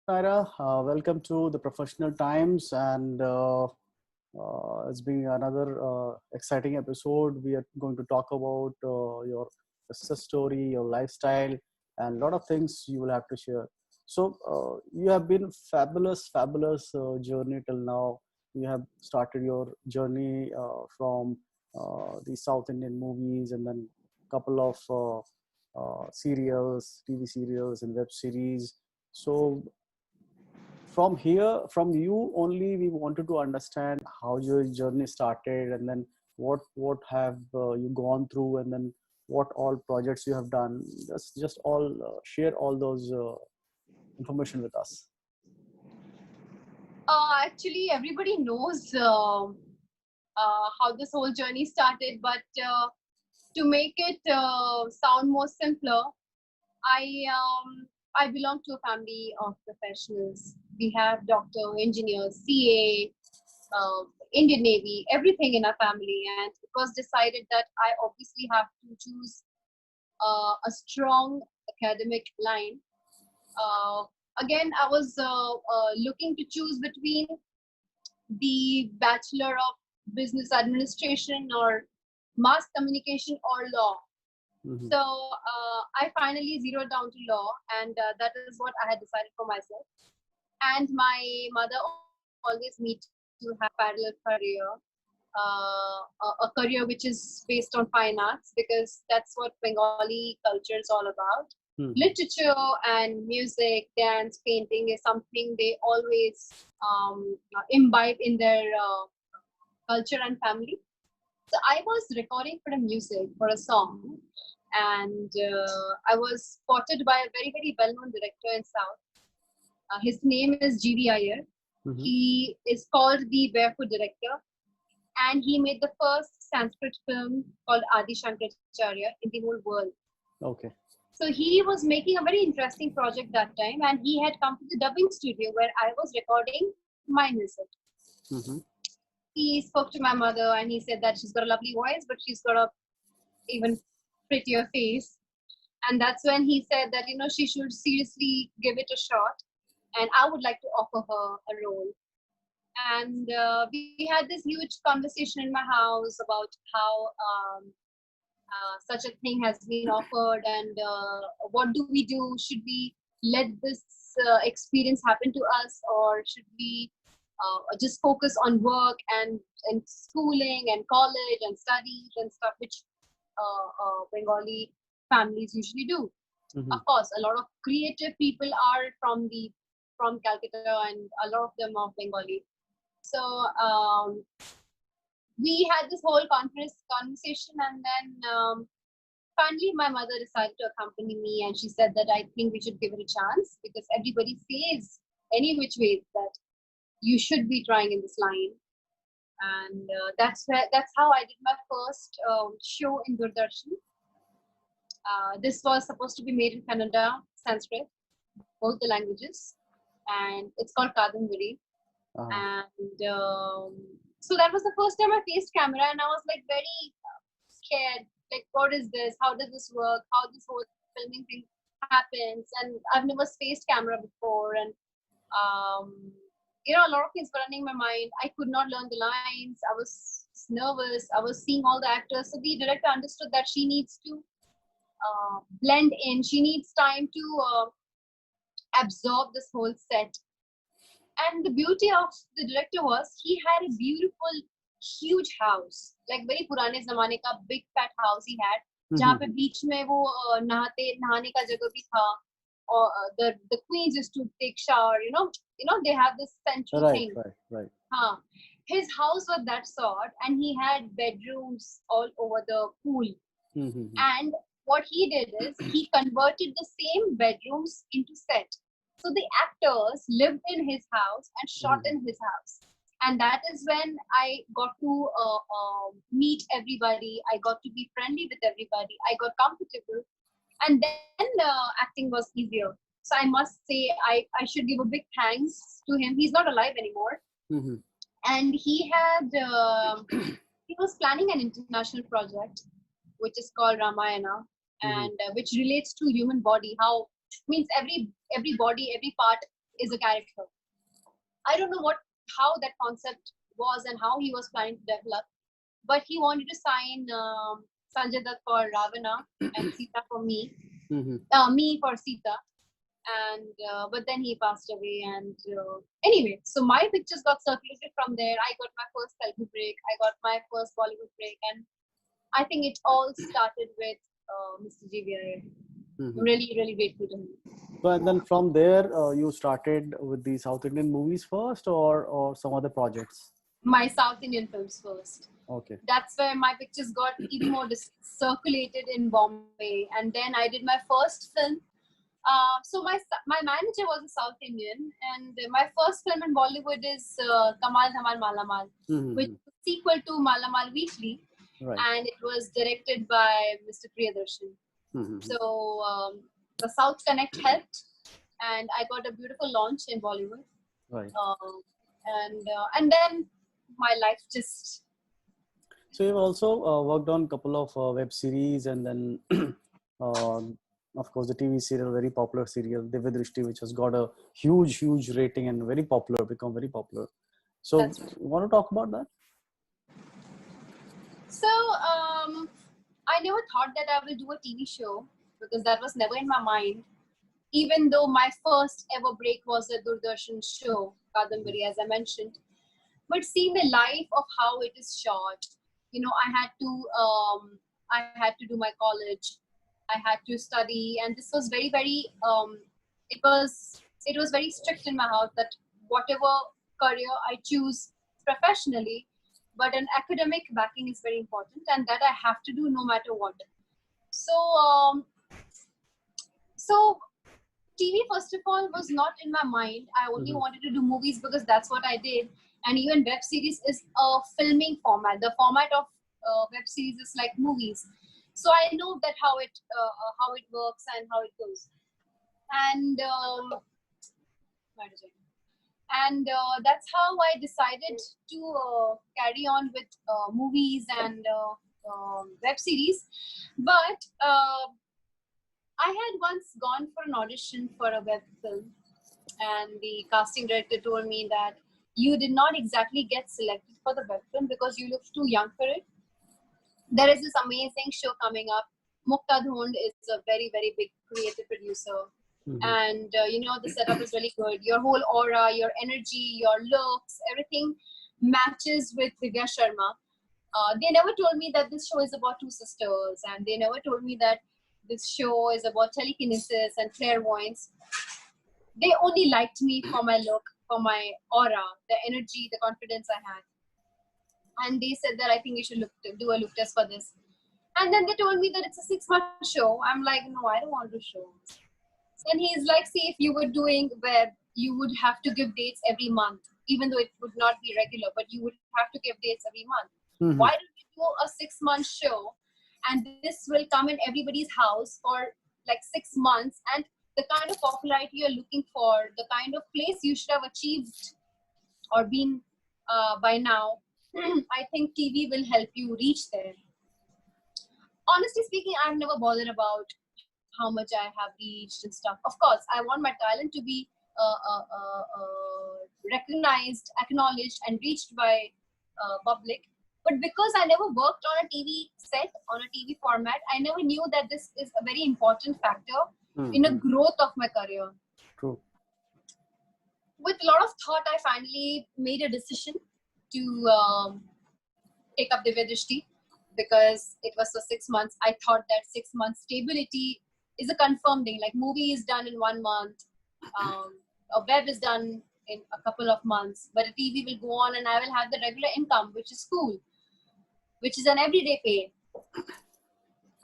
Nyra, welcome to the Professional Times, and it's been another exciting episode. We are going to talk about your success story, your lifestyle, and a lot of things you will have to share. So, you have been fabulous journey till now. You have started your journey from the South Indian movies, and then couple of serials, TV serials, and web series. So from here, from you only, we wanted to understand how your journey started, and then what have you gone through, and then what all projects you have done. Just all share all those information with us. Actually, everybody knows how this whole journey started, but to make it sound more simpler, I I belong to a family of professionals. We have doctor, engineers, CA, Indian Navy, everything in our family, and it was decided that I obviously have to choose a strong academic line. Uh, Again, I was looking to choose between the Bachelor of Business Administration or Mass Communication or Law. Hmm. So I finally zeroed down to law, and that is what I had decided for myself. And my mother always me to have a parallel career, a career which is based on fine arts, because that's what Bengali culture is all about. Hmm. Literature and music, dance, painting is something they always imbibe in their culture and family. So I was recording for a music for a song, and I was spotted by a very well-known director in South. His name is G.V. Iyer. Hmm. He is called the Barefoot Director, and he made the first Sanskrit film called Adi Shankaracharya in the whole world. Okay. So he was making a very interesting project that time, and he had come to the dubbing studio where I was recording my music. Hmm. He spoke to my mother and he said that she's got a lovely voice, but she's got a even prettier face. And that's when he said that, she should seriously give it a shot. And I would like to offer her a role. And we had this huge conversation in my house about how such a thing has been offered, and what do we do? Should we let this experience happen to us, or should we just focus on work and schooling and college and studies and stuff, which Bengali families usually do. Hmm. Of course, a lot of creative people are from Calcutta, and a lot of them are Bengali. So we had this whole conversation, and then finally my mother decided to accompany me, and she said that I think we should give it a chance, because everybody says any which way that you should be trying in this line. And that's how I did my first show in Doordarshan. This was supposed to be made in Kannada, Sanskrit, both the languages, and it's called Kadambari. Uh, And so that was the first time I faced camera, and I was like very scared. Like, what is this? How does this work? How this whole filming thing happens? And I've never faced camera before, and um, a lot of things were running in my mind. I could not learn the lines. I was nervous. I was seeing all the actors. So the director understood that she needs to blend in. She needs time to absorb this whole set. And the beauty of the director was he had a beautiful, huge house, like very पुराने जमाने का big fat house he had, जहाँ पे hmm. बीच में वो नहाने का जगह भी था, or the queens used to take shower. They have this central Right, thing. right, right. Huh. His house was that sort, and he had bedrooms all over the pool. Hmm. And what he did is he converted the same bedrooms into set. So the actors lived in his house and shot Hmm. in his house. And that is when I got to meet everybody. I got to be friendly with everybody. I got comfortable. And then acting was easier. So I must say, I should give a big thanks to him. He's not alive anymore. Hmm. And he was planning an international project which is called Ramayana, Hmm. and which relates to human body. How means every body, every part. is a character. I don't know how that concept was and how he was planning to develop, but he wanted to sign Sanjay Dutt for Ravana and Sita for me, me for Sita, and but then he passed away. And anyway, so my pictures got circulated from there. I got my first Telugu break. I got my first Bollywood break, and I think it all started with Mr. GVI. Really, really grateful to him. So, and then from there, you started with the South Indian movies first, or some other projects? My South Indian films first. Okay. That's where my pictures got even more circulated in Bombay, and then I did my first film. So my manager was a South Indian, and my first film in Bollywood is Kamal Dhamal Malamal, which is a sequel to Malamal Weekly, Right. and it was directed by Mr. Priyadarshan. So the South Connect helped, and I got a beautiful launch in Bollywood. Right. And then my life just. So you've also worked on a couple of web series, and then of course the TV serial, very popular serial Divya Drishti, which has got a huge rating and become very popular. So That's right. You want to talk about that? So I never thought that I will do a TV show, because that was never in my mind. Even though my first ever break was a Doordarshan show, Kadambari, as I mentioned. But seeing the life of how it is shot, I had to do my college. I had to study, and this was very, very. It was very strict in my house that whatever career I choose professionally, but an academic backing is very important, and that I have to do no matter what. So TV, first of all, was not in my mind. I only wanted to do movies because that's what I did. And even web series is a filming format. The format of web series is like movies. So I know that how it works and how it goes. And that's how I decided to carry on with movies and web series. But I had once gone for an audition for a web film, and the casting director told me that you did not exactly get selected for the web film because you look too young for it. There is this amazing show coming up. Mukta Dhond is a very, very big creative producer. And the setup is really good. Your whole aura, your energy, your looks, everything matches with Divya Sharma. They never told me that this show is about two sisters, and they never told me that this show is about telekinesis and clairvoyance. They only liked me for my look, for my aura, the energy, the confidence I had. And they said that I think you should do a look test for this. And then they told me that it's a 6-month show. I'm like, no, I don't want to do shows. And he's like, see, if you were doing web, you would have to give dates every month, even though it would not be regular, but you would have to give dates every month. Why don't you do a 6-month show, and this will come in everybody's house for like 6 months, and the kind of popularity you're looking for, the kind of place you should have achieved or been by now, I think TV will help you reach there. Honestly speaking, I've never bothered about how much I have reached and stuff. Of course, I want my talent to be recognized, acknowledged, and reached by public. But because I never worked on a TV set, on a TV format, I never knew that this is a very important factor in the growth of my career. True. With a lot of thought, I finally made a decision to take up Divya Drishti, because it was for 6 months. I thought that 6 months stability is a confirmed thing. Like movie is done in 1 month, a web is done in a couple of months, but a TV will go on and I will have the regular income, which is cool, which is an everyday pay.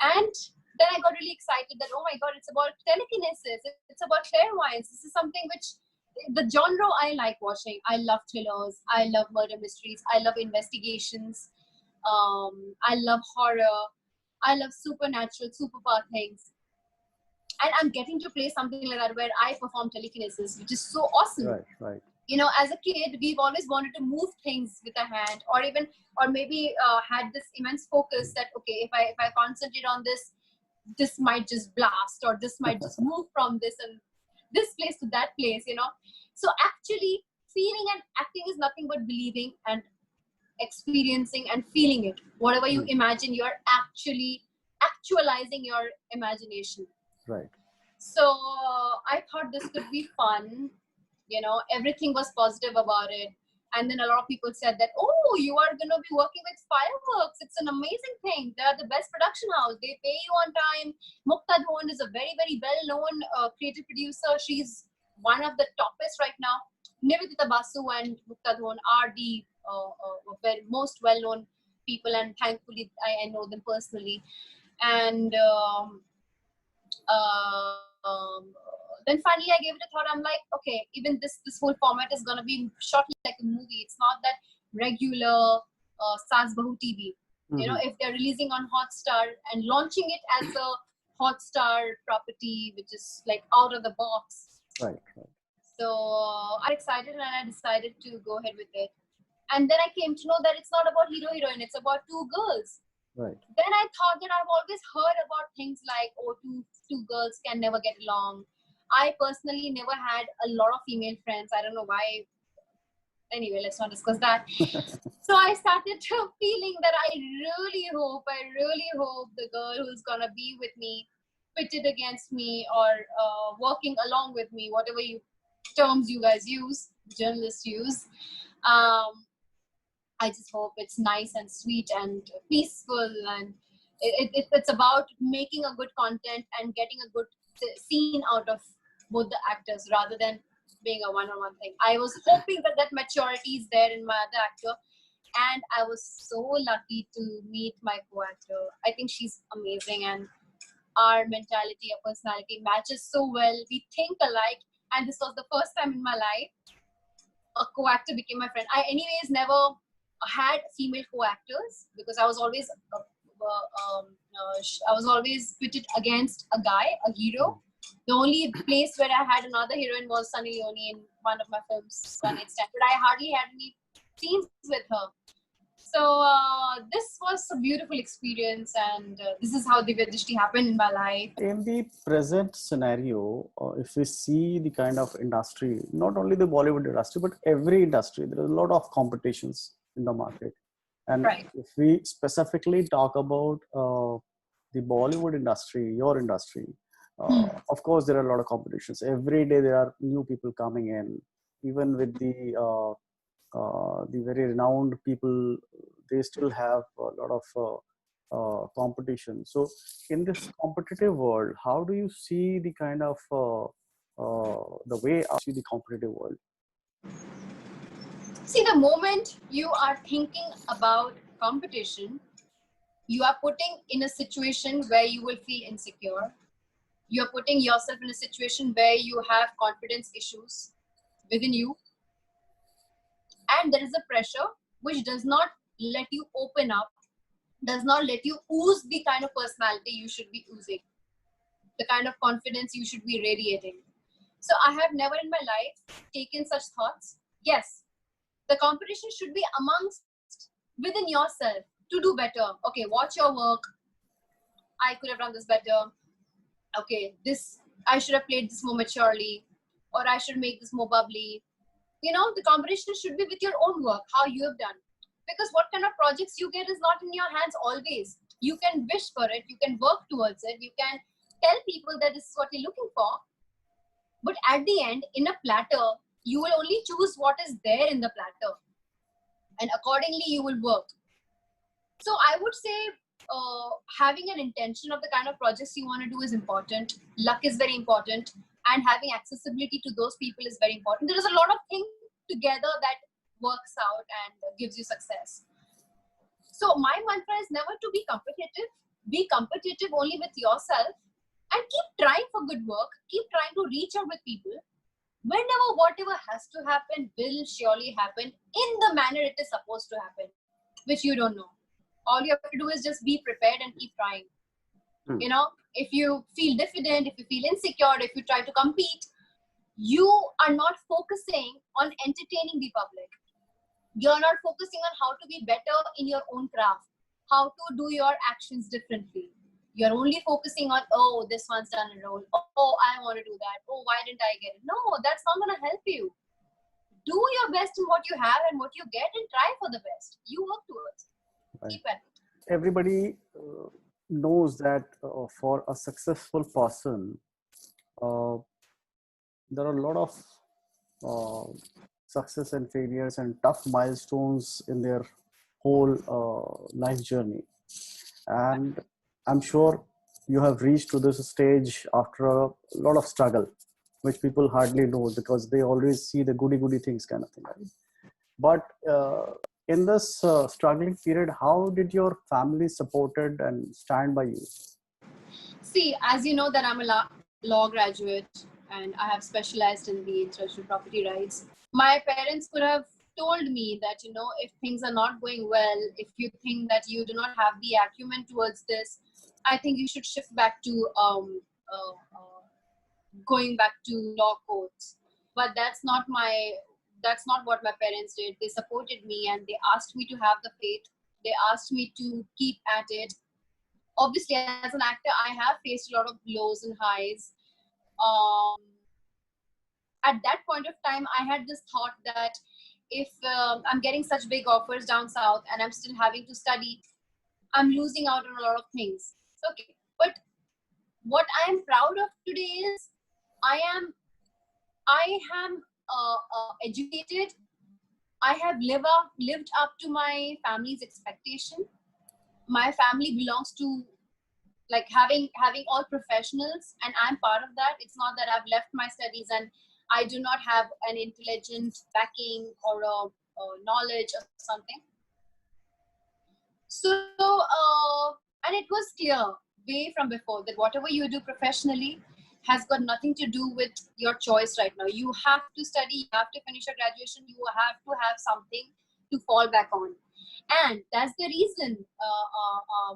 And then I got really excited that, oh my God, it's about telekinesis, it's about clairvoyance. This is something which, the genre I like watching. I love thrillers, I love murder mysteries, I love investigations, I love horror, I love supernatural, superpower things. And I'm getting to play something like that where I perform telekinesis, which is so awesome. Right. As a kid, we've always wanted to move things with a hand, or maybe had this immense focus that, okay, if I concentrate on this, this might just blast, or this might just move from this. And this place to that place, So actually, feeling and acting is nothing but believing and experiencing and feeling it. Whatever you imagine, you're actually actualizing your imagination. Right. So I thought this could be fun. Everything was positive about it. And then a lot of people said that, oh, you are going to be working with fireworks. It's an amazing thing. They're the best production house. They pay you on time. Mukta Dhon is a very, very well-known creative producer. She's one of the toppest right now. Nivedita Basu and Mukta Dhon are the most well-known people, and thankfully I know them personally. And then finally I gave it a thought. I'm like, okay, even this whole format is going to be shot like a movie. It's not that regular Saas Bahu TV. If they're releasing on Hotstar and launching it as a Hotstar property, which is like out of the box. Right. So I'm excited, and I decided to go ahead with it. And then I came to know that it's not about hero heroine, it's about two girls. Right. Then I thought that I've always heard about things like, oh, two girls can never get along. I personally never had a lot of female friends. I don't know why. Anyway, let's not discuss that. So I started feeling that I really hope the girl who's gonna be with me, pitted against me, or working along with me, whatever terms you guys use, journalists use. I just hope it's nice and sweet and peaceful, and it's about making a good content and getting a good scene out of both the actors rather than being a one-on-one thing. I was hoping that maturity is there in my other actor, and I was so lucky to meet my co-actor. I think she's amazing, and our mentality, our personality matches so well. We think alike, and this was the first time in my life a co-actor became my friend. I anyways never had female co-actors because I was always pitted against a guy, a hero. The only place where I had another heroine was Sunny Leone in one of my films, One Night Stand, but I hardly had any scenes with her. So this was a beautiful experience, and this is how Divya Drishti happened in my life. In the present scenario, if we see the kind of industry, not only the Bollywood industry, but every industry, there is a lot of competitions in the market. And if we specifically talk about the Bollywood industry, your industry, of course, there are a lot of competitions. Every day there are new people coming in, even with the very renowned people, they still have a lot of competition. So in this competitive world, how do you see the kind of the way I see the competitive world? See, the moment you are thinking about competition, you are putting in a situation where you will feel insecure. You're putting yourself in a situation where you have confidence issues within you. And there is a pressure which does not let you open up, does not let you ooze the kind of personality you should be oozing, the kind of confidence you should be radiating. So I have never in my life taken such thoughts. Yes, the competition should be amongst within yourself to do better. Okay, watch your work. I could have done this better. Okay, I should have played this more maturely, or I should make this more bubbly. The competition should be with your own work, how you have done. Because what kind of projects you get is not in your hands always. You can wish for it, you can work towards it, you can tell people that this is what you're looking for. But at the end, in a platter, you will only choose what is there in the platter. And accordingly, you will work. So I would say having an intention of the kind of projects you want to do is important. Luck is very important. And having accessibility to those people is very important. There is a lot of things together that works out and gives you success. So my mantra is never to be competitive. Be competitive only with yourself and keep trying for good work. Keep trying to reach out with people. Whenever whatever has to happen will surely happen in the manner it is supposed to happen, which you don't know. All you have to do is just be prepared and keep trying. If you feel diffident, if you feel insecure, if you try to compete, you are not focusing on entertaining the public. You're not focusing on how to be better in your own craft, how to do your actions differently. You're only focusing on, oh, this one's done a role. Oh, I want to do that. Oh, why didn't I get it? No, that's not going to help you. Do your best in what you have and what you get, and try for the best. You work towards it. Right. Keep at it. Everybody knows that for a successful person, uh, there are a lot of uh, success and failures and tough milestones in their whole life journey. And I'm sure you have reached to this stage after a lot of struggle, which people hardly know because they always see the goody goody things kind of thing, right? But in this struggling period, how did your family supported and stand by you? See, as you know that I'm a law graduate and I have specialized in the intellectual property rights. My parents could have told me that, if things are not going well, if you think that you do not have the acumen towards this, I think you should shift back to going back to law courts. But that's not what my parents did. They supported me and they asked me to have the faith. They asked me to keep at it. Obviously, as an actor, I have faced a lot of lows and highs. um, at that point of time, I had this thought that if I'm getting such big offers down south and I'm still having to study, I'm losing out on a lot of things. Okay, but what I am proud of today is i am I am educated. I have lived up to my family's expectation. My family belongs to, like, having all professionals, and I'm part of that. It's not that I've left my studies and I do not have an intelligent backing or a knowledge or something. So and it was clear way from before that whatever you do professionally has got nothing to do with your choice right now. You have to study, you have to finish your graduation, you have to have something to fall back on. And that's the reason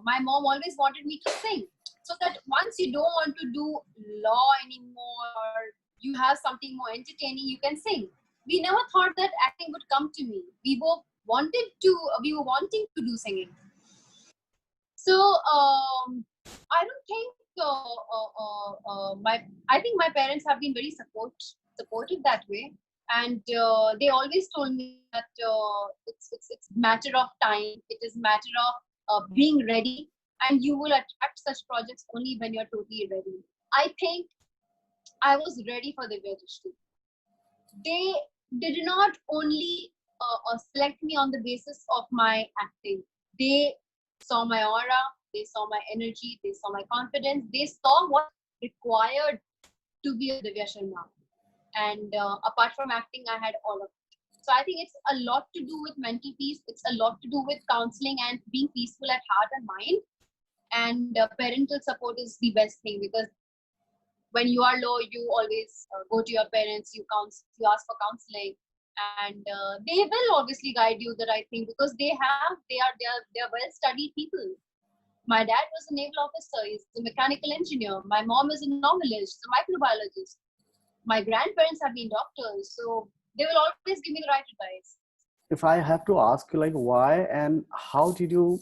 my mom always wanted me to sing, so that once you don't want to do law anymore or you have something more entertaining, you can sing. We never thought that acting would come to me. We were wanting to do singing. So I don't think my I think my parents have been very supportive that way, and they always told me that it's matter of time. It is matter of being ready, and you will attract such projects only when you're totally ready. I think I was ready for the British. They did not only select me on the basis of my acting. They saw my aura, they saw my energy, they saw my confidence, they saw what required to be a Divya Sharma. And apart from acting, I had all of it. So I think it's a lot to do with mental peace. It's a lot to do with counseling and being peaceful at heart and mind. And parental support is the best thing, because when you are low, you always go to your parents, you ask for counseling, and they will obviously guide you the right thing, because they are well studied people. My dad was a naval officer, he's a mechanical engineer. My mom is a novelist, a microbiologist. My grandparents have been doctors, so they will always give me the right advice. If I have to ask you, like, why and how did you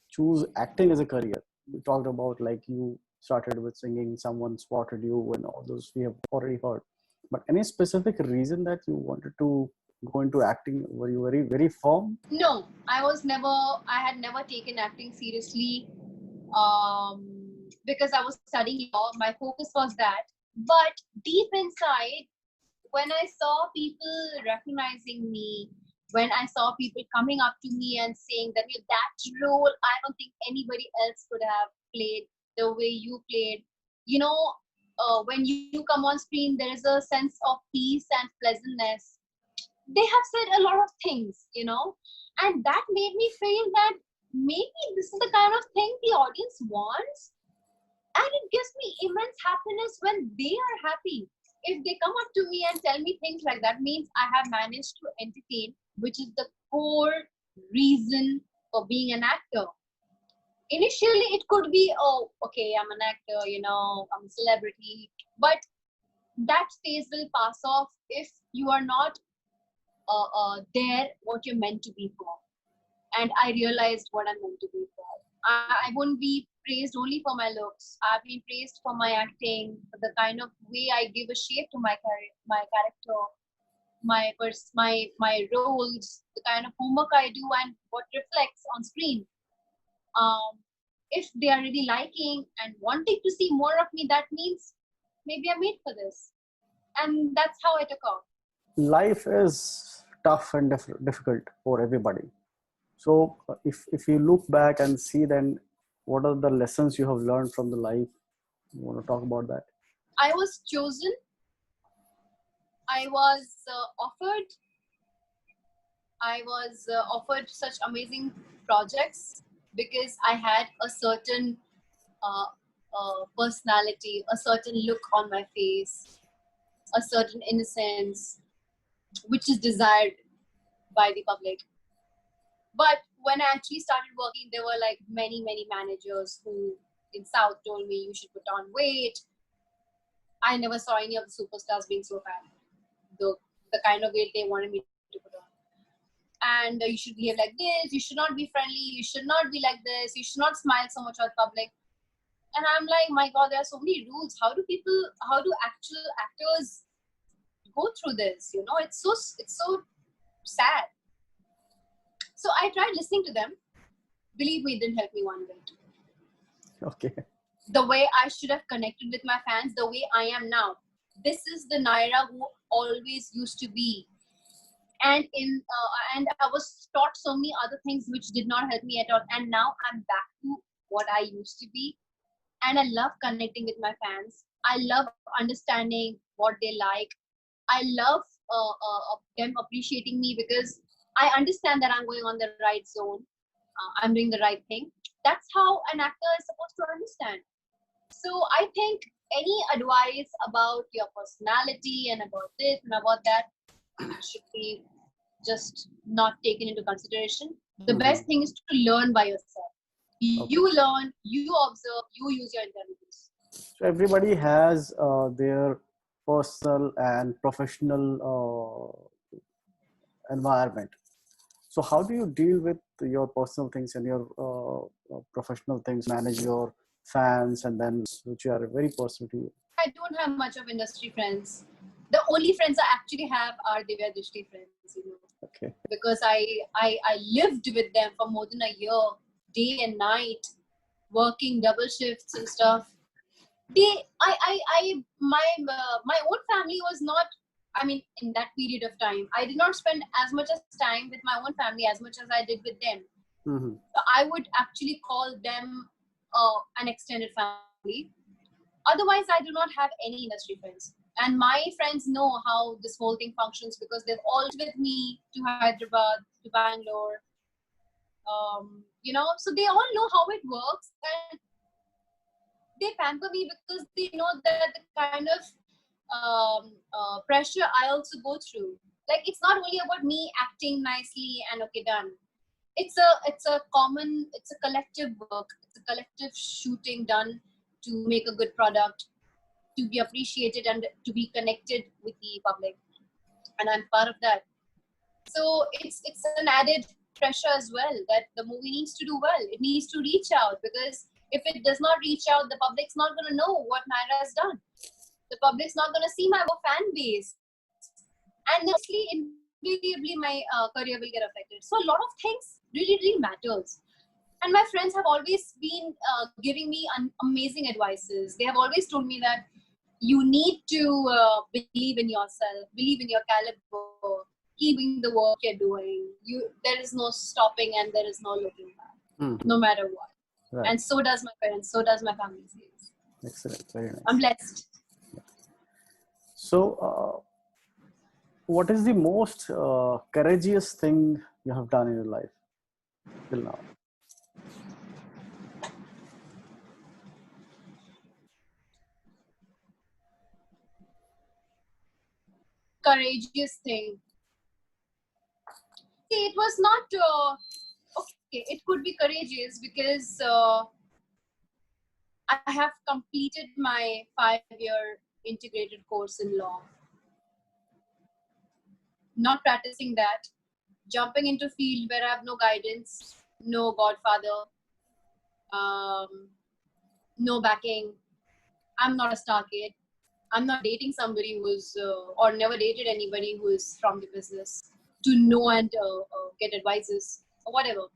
choose acting as a career? We talked about like you started with singing, someone spotted you, and all those we have already heard. But any specific reason that you wanted to go into acting? Were you very, very firm? No, I had never taken acting seriously, because I was studying law. My focus was that. But deep inside, when I saw people recognizing me, when I saw people coming up to me and saying that, that role, I don't think anybody else could have played the way you played. When you come on screen, there is a sense of peace and pleasantness. They have said a lot of things, and that made me feel that maybe this is the kind of thing the audience wants, and it gives me immense happiness when they are happy. If they come up to me and tell me things like that, means I have managed to entertain, which is the core reason for being an actor. Initially it could be, oh, okay, I'm an actor, I'm a celebrity, but that phase will pass off if you are not there what you're meant to be for. And I realized what I'm meant to be for. I won't be praised only for my looks. I've been praised for my acting, for the kind of way I give a shape to my character, my roles, the kind of homework I do, and what reflects on screen. Um, if they are really liking and wanting to see more of me, that means maybe I'm made for this, and that's how I took off. Life is tough and difficult for everybody. So if you look back and see, then what are the lessons you have learned from the life? You want to talk about that? I was chosen. I was offered. I was offered such amazing projects because I had a certain uh, personality, a certain look on my face, a certain innocence, which is desired by the public. But when I actually started working, there were like many managers who in South told me you should put on weight. I never saw any of the superstars being so fat. The the kind of weight they wanted me to put on. And you should behave like this. You should not be friendly. You should not be like this. You should not smile so much at public. And I'm like, my God, there are so many rules. How do actual actors go through this? You know, it's so sad. So I tried listening to them. Believe me, it didn't help me one bit. Okay. The way I should have connected with my fans, the way I am now. This is the Nyra who always used to be. And I was taught so many other things which did not help me at all. And now I'm back to what I used to be. And I love connecting with my fans. I love understanding what they like. I love them appreciating me because I understand that I'm going on the right zone. I'm doing the right thing. That's how an actor is supposed to understand. So I think any advice about your personality and about this and about that should be just not taken into consideration. The best thing is to learn by yourself. You learn, you observe, you use your intelligence. So everybody has their personal and professional environment. So how do you deal with your personal things and your professional things? Manage your fans and then which are very personal to you. I don't have much of industry friends. The only friends I actually have are Divya Drishti friends, you know. Okay. Because I lived with them for more than a year, day and night, working double shifts and stuff. My own family was not. I mean, in that period of time, I did not spend as much as time with my own family as much as I did with them. Mm-hmm. So I would actually call them an extended family. Otherwise, I do not have any industry friends. And my friends know how this whole thing functions because they've all with me to Hyderabad, to Bangalore. So they all know how it works, and they pamper me because they know that the kind of pressure I also go through. Like, it's not only about me acting nicely and okay, done. It's a collective work. It's a collective shooting done to make a good product, to be appreciated and to be connected with the public. And I'm part of that. So it's an added pressure as well that the movie needs to do well. It needs to reach out, because if it does not reach out, the public's not going to know what Nyra has done. The public's not going to see my fan base, and then obviously invariably my career will get affected. So a lot of things really matters. And my friends have always been giving me amazing advices. They have always told me that you need to believe in yourself, believe in your caliber, keep doing the work you're doing. There is no stopping and there is no looking back, no matter what. Right. And so does my parents, so does my family says. Excellent. Very nice. I'm blessed. So, what is the most courageous thing you have done in your life till now? Courageous thing. See, it was not okay. It could be courageous because I have completed my 5-year integrated course in law. Not practicing that, jumping into field where I have no guidance, no godfather, No backing. I'm not a star kid. I'm not dating somebody who's or never dated anybody who is from the business to know and get advices or whatever.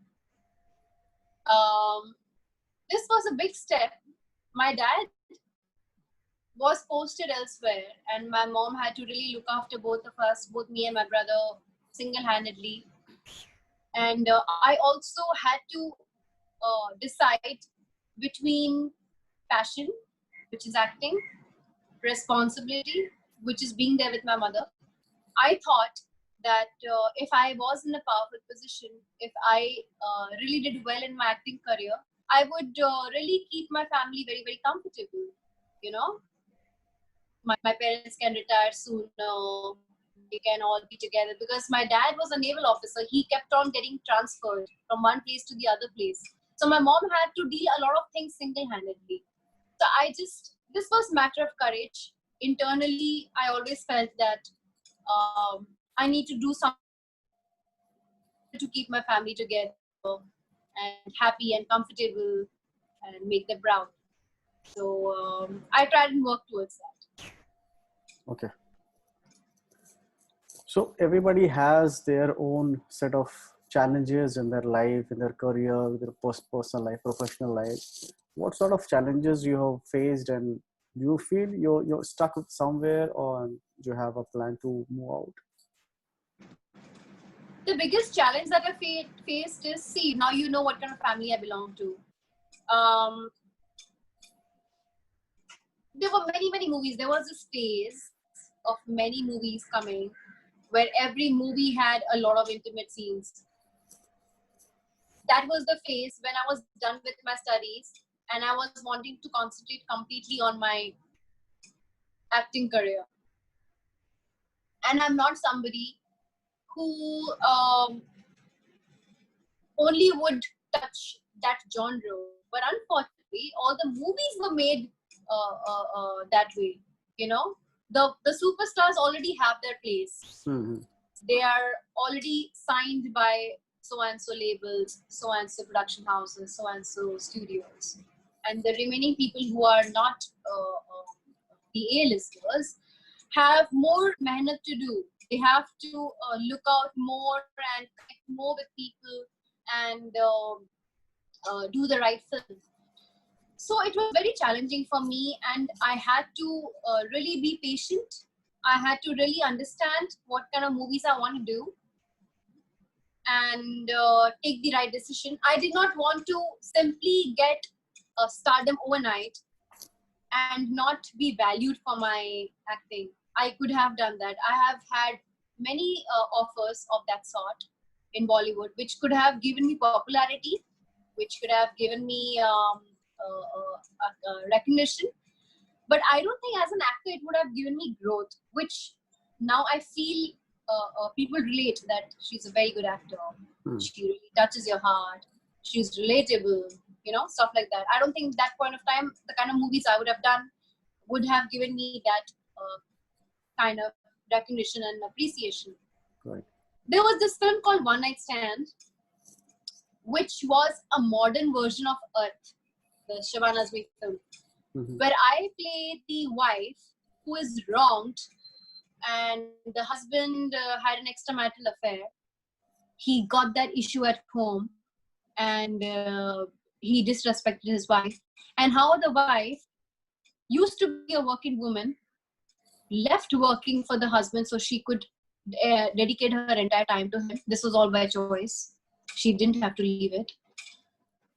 This was a big step. My dad was posted elsewhere, and my mom had to really look after both of us, both me and my brother, single-handedly. And I also had to decide between passion, which is acting, responsibility, which is being there with my mother. I thought that if I was in a powerful position, if I really did well in my acting career, I would really keep my family very, very comfortable. You know, my parents can retire sooner. They can all be together because my dad was a naval officer. He kept on getting transferred from one place to the other place. So my mom had to deal a lot of things single-handedly. So this was a matter of courage. Internally, I always felt that I need to do something to keep my family together and happy and comfortable and make them proud. So I tried and worked towards that. Okay. So everybody has their own set of challenges in their life, in their career, their personal life, professional life. What sort of challenges you have faced, and do you feel you're stuck somewhere, or do you have a plan to move out? The biggest challenge that I faced is, see, now you know what kind of family I belong to. There were many, many movies. There was this phase of many movies coming where every movie had a lot of intimate scenes. That was the phase when I was done with my studies and I was wanting to concentrate completely on my acting career. And I'm not somebody who only would touch that genre. But unfortunately, all the movies were made that way. You know, the superstars already have their place. Mm-hmm. They are already signed by so and so labels, so and so production houses, so and so studios, and the remaining people who are not the A-listers have more mehnat to do. They have to look out more and connect more with people and do the right film. So it was very challenging for me, and I had to really be patient. I had to really understand what kind of movies I want to do and take the right decision. I did not want to simply get stardom overnight and not be valued for my acting. I could have done that. I have had many offers of that sort in Bollywood, which could have given me popularity, which could have given me recognition. But I don't think as an actor it would have given me growth, which now I feel people relate that she's a very good actor. She really touches your heart. She's relatable, you know, stuff like that. I don't think that point of time, the kind of movies I would have done would have given me that kind of recognition and appreciation. Right. There was this film called One Night Stand, which was a modern version of Earth, the Shabana Azmi film, where I played the wife who is wronged and the husband had an extramarital affair. He got that issue at home and he disrespected his wife. And how the wife used to be a working woman, left working for the husband so she could dedicate her entire time to him. This was all by choice. She didn't have to leave it.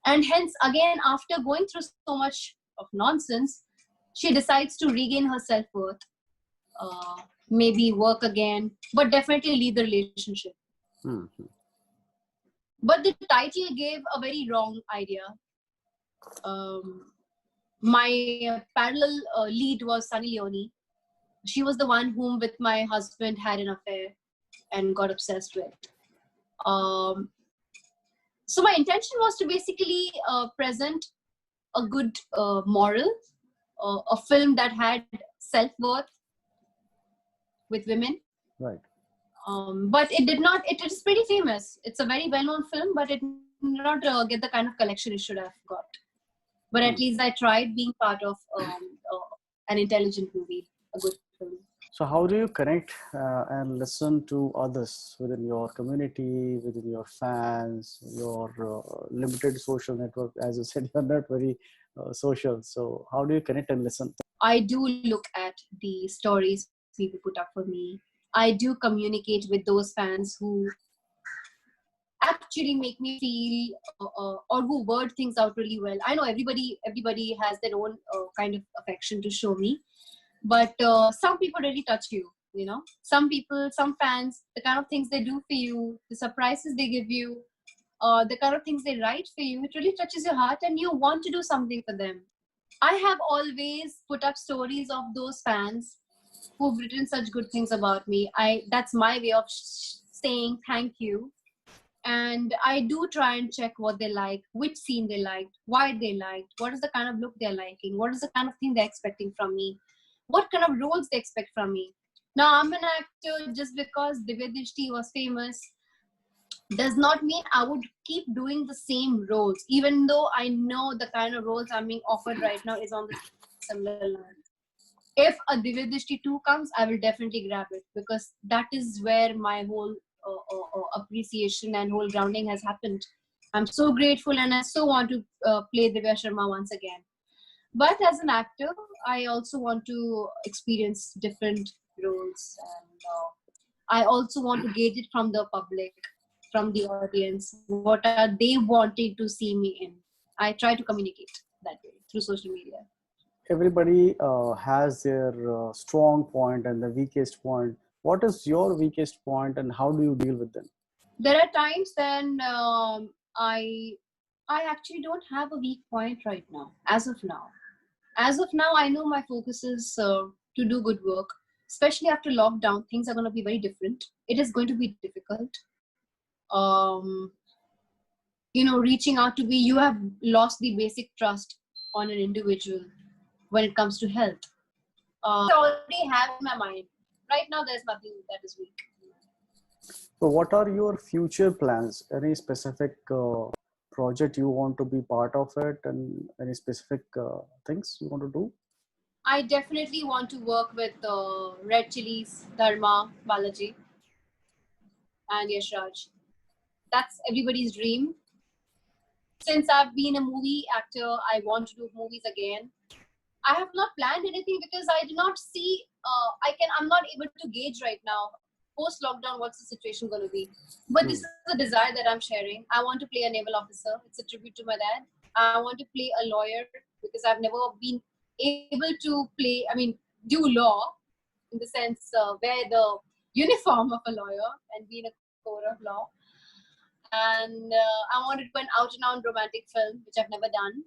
And hence, again, after going through so much of nonsense, she decides to regain her self-worth, maybe work again, but definitely leave the relationship. But the title gave a very wrong idea. My parallel lead was Sunny Leone. She was the one whom with my husband had an affair and got obsessed with. So my intention was to basically present a good moral, a film that had self-worth with women. Right. But it did not, it is pretty famous. It's a very well-known film, but it did not get the kind of collection it should have got. But at least I tried being part of an intelligent movie, a good film. So how do you connect and listen to others within your community, within your fans, your limited social network? As you said, you're not very social. So how do you connect and listen? I do look at the stories people put up for me. I do communicate with those fans who actually make me feel or who word things out really well. I know everybody has their own kind of affection to show me, but some people really touch you. You know, some people, some fans, the kind of things they do for you, the surprises they give you, the kind of things they write for you, it really touches your heart, and you want to do something for them. I have always put up stories of those fans who've written such good things about me. That's my way of saying thank you. And I do try and check what they like, which scene they liked, why they liked, what is the kind of look they're liking, what is the kind of thing they're expecting from me, what kind of roles they expect from me. Now, I'm an actor. Just because Divya Dishti was famous does not mean I would keep doing the same roles, even though I know the kind of roles I'm being offered right now is on the similar lines. If a Divya Dishti 2 comes, I will definitely grab it, because that is where my whole appreciation and whole grounding has happened. I'm so grateful and I so want to play Divya Sharma once again. But as an actor, I also want to experience different roles, and I also want to gauge it from the public, from the audience. What are they wanting to see me in? I try to communicate that way through social media. Everybody has their strong point and the weakest point. What is your weakest point and how do you deal with them? There are times when I actually don't have a weak point right now. As of now, I know my focus is to do good work. Especially after lockdown, things are going to be very different. It is going to be difficult. Um, Reaching out to be, you have lost the basic trust on an individual when it comes to health. I already have in my mind. Right now, there's nothing that is weak. So what are your future plans? Any specific project you want to be part of it, and any specific things you want to do? I definitely want to work with Red Chili's Dharma Balaji and Yash Raj. That's everybody's dream. Since I've been a movie actor, I want to do movies again. I have not planned anything because I do not see. I'm not able to gauge right now. Post lockdown, what's the situation going to be? But this is a desire that I'm sharing. I want to play a naval officer. It's a tribute to my dad. I want to play a lawyer because I've never been able to play. I mean, do law in the sense wear the uniform of a lawyer and be in a court of law. And I want to do an out-and-out romantic film, which I've never done.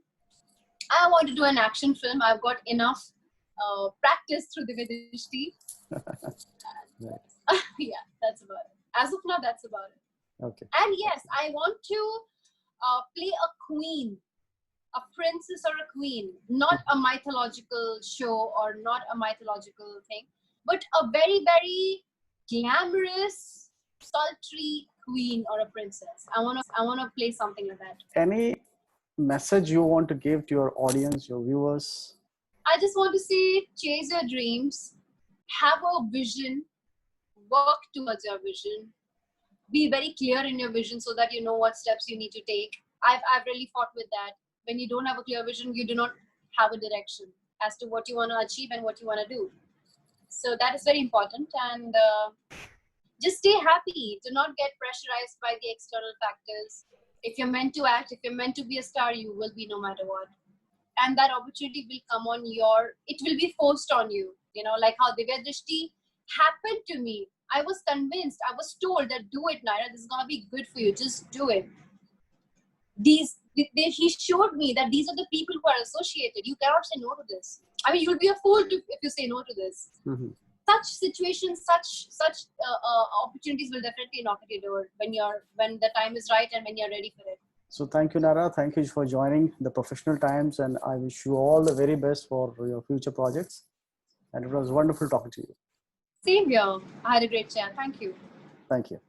I want to do an action film. I've got enough practice through the Vidishti. Yeah, that's about it. As of now, that's about it. Okay. And yes, I want to play a queen, a princess or a queen, not a mythological show or not a mythological thing, but a very, very glamorous, sultry queen or a princess. I want to play something like that. Any message you want to give to your audience, your viewers? I just want to say, chase your dreams, have a vision, work towards your vision, be very clear in your vision so that you know what steps you need to take. I've really fought with that. When you don't have a clear vision, you do not have a direction as to what you want to achieve and what you want to do. So that is very important. And just stay happy. Do not get pressurized by the external factors. If you're meant to act, if you're meant to be a star, you will be no matter what. And that opportunity will come on it will be forced on you. Like how Divya Drishti happened to me. I was convinced, I was told that do it, Nyra, this is going to be good for you. Just do it. He showed me that these are the people who are associated. You cannot say no to this. I mean, you'll be a fool if you say no to this. Mm-hmm. Such situations, such opportunities will definitely knock at your door when the time is right and when you're ready for it. So thank you, Nyra. Thank you for joining the Professional Times, and I wish you all the very best for your future projects. And it was wonderful talking to you. Same here. I had a great chat. Thank you. Thank you.